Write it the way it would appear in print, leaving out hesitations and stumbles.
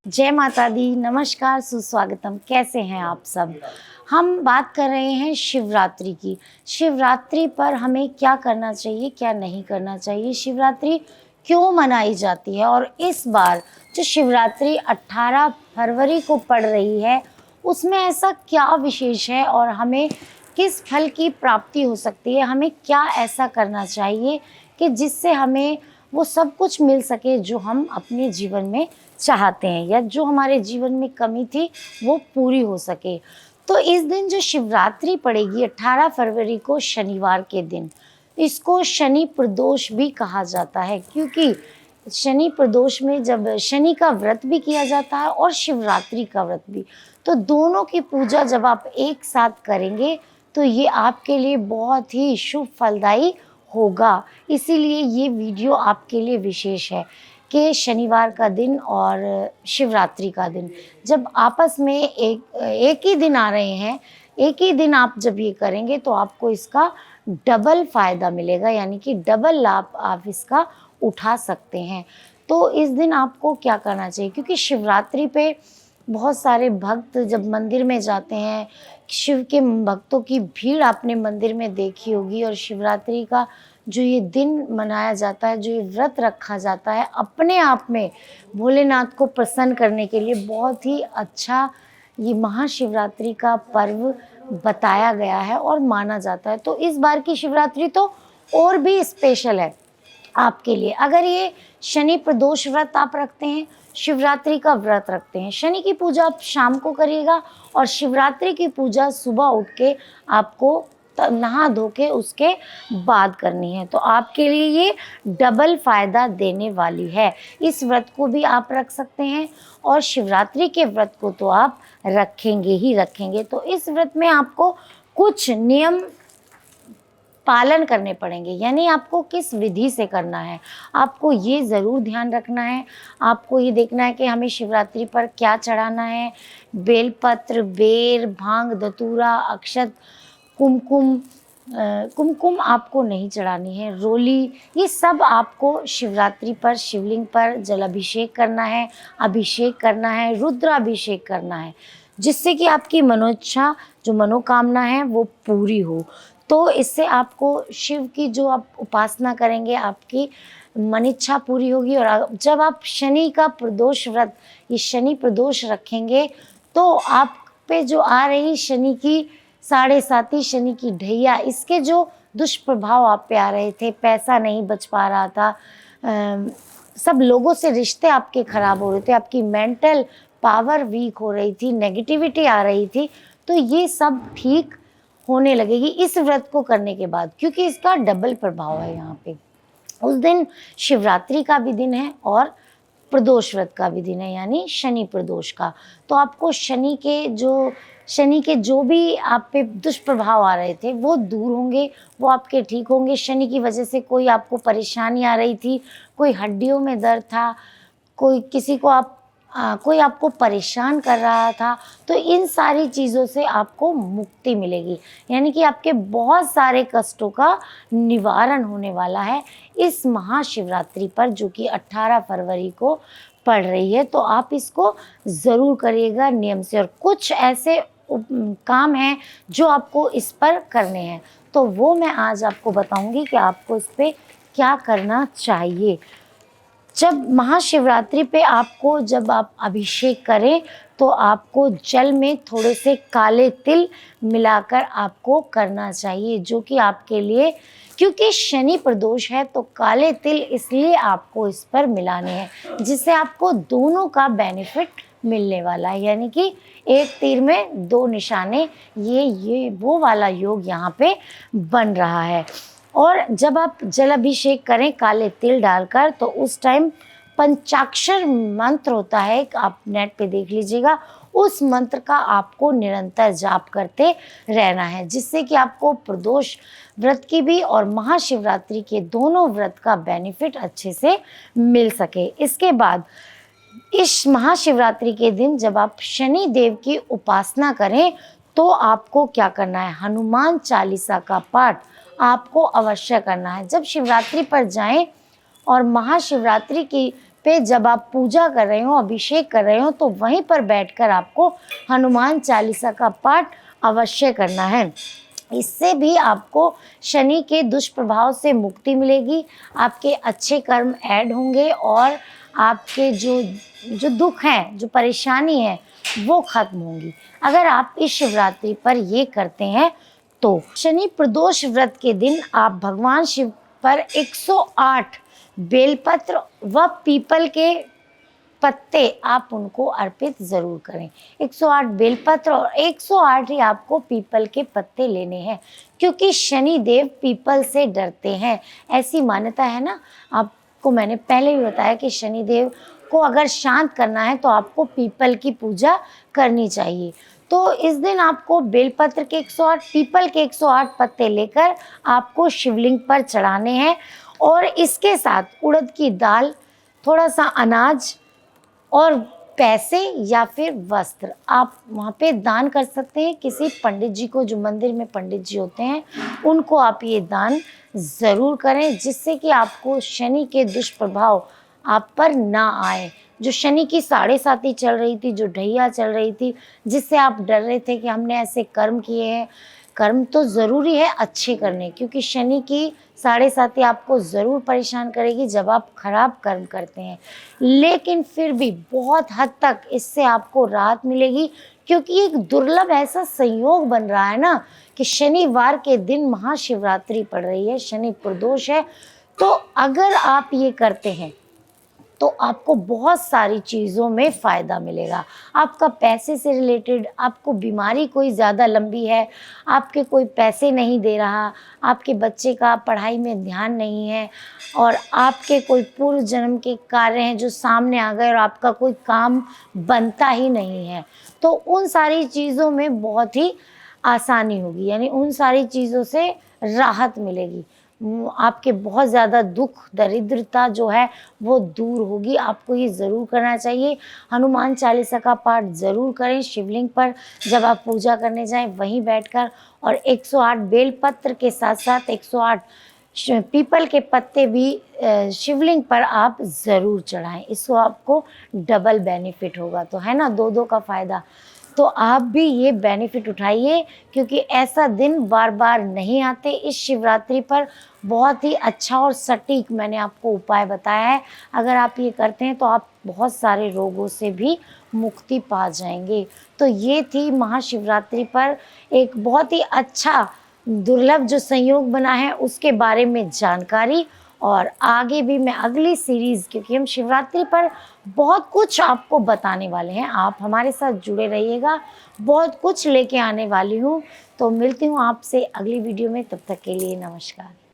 जय माता दी, नमस्कार, सुस्वागतम। कैसे हैं आप सब? हम बात कर रहे हैं शिवरात्रि की। शिवरात्रि पर हमें क्या करना चाहिए, क्या नहीं करना चाहिए, शिवरात्रि क्यों मनाई जाती है और इस बार जो शिवरात्रि 18 फरवरी को पड़ रही है, उसमें ऐसा क्या विशेष है और हमें किस फल की प्राप्ति हो सकती है? हमें क्या ऐसा करना चाहिए कि जिससे हमें वो सब कुछ मिल सके जो हम अपने जीवन में चाहते हैं या जो हमारे जीवन में कमी थी वो पूरी हो सके। तो इस दिन जो शिवरात्रि पड़ेगी 18 फरवरी को, शनिवार के दिन, इसको शनि प्रदोष भी कहा जाता है, क्योंकि शनि प्रदोष में जब शनि का व्रत भी किया जाता है और शिवरात्रि का व्रत भी, तो दोनों की पूजा जब आप एक साथ करेंगे तो ये आपके लिए बहुत ही शुभ फलदायी होगा। इसीलिए ये वीडियो आपके लिए विशेष है कि शनिवार का दिन और शिवरात्रि का दिन जब आपस में एक ही दिन आ रहे हैं, एक ही दिन आप जब ये करेंगे तो आपको इसका डबल फ़ायदा मिलेगा, यानी कि डबल लाभ आप इसका उठा सकते हैं। तो इस दिन आपको क्या करना चाहिए, क्योंकि शिवरात्रि पे बहुत सारे भक्त जब मंदिर में जाते हैं, शिव के भक्तों की भीड़ आपने मंदिर में देखी होगी, और शिवरात्रि का जो ये दिन मनाया जाता है, जो ये व्रत रखा जाता है, अपने आप में भोलेनाथ को प्रसन्न करने के लिए बहुत ही अच्छा ये महाशिवरात्रि का पर्व बताया गया है और माना जाता है। तो इस बार की शिवरात्रि तो और भी स्पेशल है आपके लिए। अगर ये शनि प्रदोष व्रत आप रखते हैं, शिवरात्रि का व्रत रखते हैं, शनि की पूजा आप शाम को करिएगा और शिवरात्रि की पूजा सुबह उठ के आपको नहा धो के उसके बाद करनी है, तो आपके लिए ये डबल फ़ायदा देने वाली है। इस व्रत को भी आप रख सकते हैं और शिवरात्रि के व्रत को तो आप रखेंगे ही रखेंगे। तो इस व्रत में आपको कुछ नियम पालन करने पड़ेंगे, यानी आपको किस विधि से करना है, आपको ये ज़रूर ध्यान रखना है। आपको ये देखना है कि हमें शिवरात्रि पर क्या चढ़ाना है। बेलपत्र, बेर, भांग, धतूरा, अक्षत, कुमकुम आपको नहीं चढ़ानी है, रोली, ये सब आपको शिवरात्रि पर शिवलिंग पर जलाभिषेक करना है, अभिषेक करना है, रुद्राभिषेक करना है, जिससे कि आपकी मनोइच्छा, जो मनोकामना है वो पूरी हो। तो इससे आपको शिव की जो आप उपासना करेंगे, आपकी मन इच्छा पूरी होगी। और जब आप शनि का प्रदोष व्रत, ये शनि प्रदोष रखेंगे, तो आप पे जो आ रही शनि की 7.5 शनि की ढैया, इसके जो दुष्प्रभाव आप पे आ रहे थे, पैसा नहीं बच पा रहा था, सब लोगों से रिश्ते आपके ख़राब हो रहे थे, आपकी मेंटल पावर वीक हो रही थी, नेगेटिविटी आ रही थी, तो ये सब ठीक होने लगेगी इस व्रत को करने के बाद, क्योंकि इसका डबल प्रभाव है यहाँ पे। उस दिन शिवरात्रि का भी दिन है और प्रदोष व्रत का भी दिन है, यानी शनि प्रदोष का। तो आपको शनि के जो भी आप पे दुष्प्रभाव आ रहे थे वो दूर होंगे, वो आपके ठीक होंगे। शनि की वजह से कोई आपको परेशानी आ रही थी, कोई हड्डियों में दर्द था, कोई आपको परेशान कर रहा था, तो इन सारी चीज़ों से आपको मुक्ति मिलेगी, यानी कि आपके बहुत सारे कष्टों का निवारण होने वाला है इस महाशिवरात्रि पर, जो कि 18 फरवरी को पड़ रही है। तो आप इसको ज़रूर करिएगा नियम से, और कुछ ऐसे काम हैं जो आपको इस पर करने हैं, तो वो मैं आज आपको बताऊंगी कि आपको इस पर क्या करना चाहिए। जब महाशिवरात्रि पे जब आप अभिषेक करें तो आपको जल में थोड़े से काले तिल मिलाकर आपको करना चाहिए, जो कि आपके लिए, क्योंकि शनि प्रदोष है तो काले तिल इसलिए आपको इस पर मिलाने हैं, जिससे आपको दोनों का बेनिफिट मिलने वाला है, यानी कि एक तीर में दो निशाने, ये वो वाला योग यहाँ पे बन रहा है। और जब आप जल अभिषेक करें काले तिल डालकर, तो उस टाइम पंचाक्षर मंत्र होता है, आप नेट पे देख लीजिएगा, उस मंत्र का आपको निरंतर जाप करते रहना है, जिससे कि आपको प्रदोष व्रत की भी और महाशिवरात्रि के दोनों व्रत का बेनिफिट अच्छे से मिल सके। इसके बाद इस महाशिवरात्रि के दिन जब आप शनि देव की उपासना करें तो आपको क्या करना है, हनुमान चालीसा का पाठ आपको अवश्य करना है। जब शिवरात्रि पर जाएं और महाशिवरात्रि की पे जब आप पूजा कर रहे हो, अभिषेक कर रहे हो, तो वहीं पर बैठकर आपको हनुमान चालीसा का पाठ अवश्य करना है। इससे भी आपको शनि के दुष्प्रभाव से मुक्ति मिलेगी, आपके अच्छे कर्म ऐड होंगे और आपके जो जो दुख हैं, जो परेशानी है, वो खत्म होंगी अगर आप इस शिवरात्रि पर ये करते हैं। तो शनि प्रदोष व्रत के दिन आप भगवान शिव पर 108 बेलपत्र व पीपल के पत्ते आप उनको अर्पित ज़रूर करें। 108 बेलपत्र और 108 ही आपको पीपल के पत्ते लेने हैं, क्योंकि शनि देव पीपल से डरते हैं। ऐसी मान्यता है ना, आपको मैंने पहले भी बताया कि शनि देव को अगर शांत करना है तो आपको पीपल की पूजा करनी चाहिए। तो इस दिन आपको बेलपत्र के 108, पीपल के 108 पत्ते लेकर आपको शिवलिंग पर चढ़ाने हैं और इसके साथ उड़द की दाल, थोड़ा सा अनाज और पैसे या फिर वस्त्र आप वहाँ पे दान कर सकते हैं। किसी पंडित जी को, जो मंदिर में पंडित जी होते हैं, उनको आप ये दान ज़रूर करें, जिससे कि आपको शनि के दुष्प्रभाव आप पर ना आए। जो शनि की 7.5 चल रही थी, जो ढैया चल रही थी, जिससे आप डर रहे थे कि हमने ऐसे कर्म किए हैं। कर्म तो ज़रूरी है अच्छे करने, क्योंकि शनि की 7.5 आपको ज़रूर परेशान करेगी जब आप खराब कर्म करते हैं, लेकिन फिर भी बहुत हद तक इससे आपको राहत मिलेगी, क्योंकि एक दुर्लभ ऐसा संयोग बन रहा है ना कि शनिवार के दिन महाशिवरात्रि पड़ रही है, शनि प्रदोष है। तो अगर आप ये करते हैं तो आपको बहुत सारी चीज़ों में फ़ायदा मिलेगा। आपका पैसे से रिलेटेड, आपको बीमारी कोई ज़्यादा लंबी है, आपके कोई पैसे नहीं दे रहा, आपके बच्चे का पढ़ाई में ध्यान नहीं है और आपके कोई पूर्व जन्म के कार्य हैं जो सामने आ गए और आपका कोई काम बनता ही नहीं है, तो उन सारी चीज़ों में बहुत ही आसानी होगी, यानी उन सारी चीज़ों से राहत मिलेगी। आपके बहुत ज़्यादा दुख दरिद्रता जो है वो दूर होगी। आपको ये ज़रूर करना चाहिए। हनुमान चालीसा का पाठ ज़रूर करें शिवलिंग पर जब आप पूजा करने जाएं, वहीं बैठकर, और 108 बेलपत्र के साथ साथ 108 पीपल के पत्ते भी शिवलिंग पर आप ज़रूर चढ़ाएं। इसको आपको डबल बेनिफिट होगा, तो है ना, दो का फ़ायदा। तो आप भी ये बेनिफिट उठाइए, क्योंकि ऐसा दिन बार बार नहीं आते। इस शिवरात्रि पर बहुत ही अच्छा और सटीक मैंने आपको उपाय बताया है। अगर आप ये करते हैं तो आप बहुत सारे रोगों से भी मुक्ति पा जाएंगे। तो ये थी महाशिवरात्रि पर एक बहुत ही अच्छा दुर्लभ जो संयोग बना है उसके बारे में जानकारी। और आगे भी मैं अगली सीरीज़, क्योंकि हम शिवरात्रि पर बहुत कुछ आपको बताने वाले हैं, आप हमारे साथ जुड़े रहिएगा, बहुत कुछ लेके आने वाली हूँ। तो मिलती हूँ आपसे अगली वीडियो में, तब तक के लिए नमस्कार।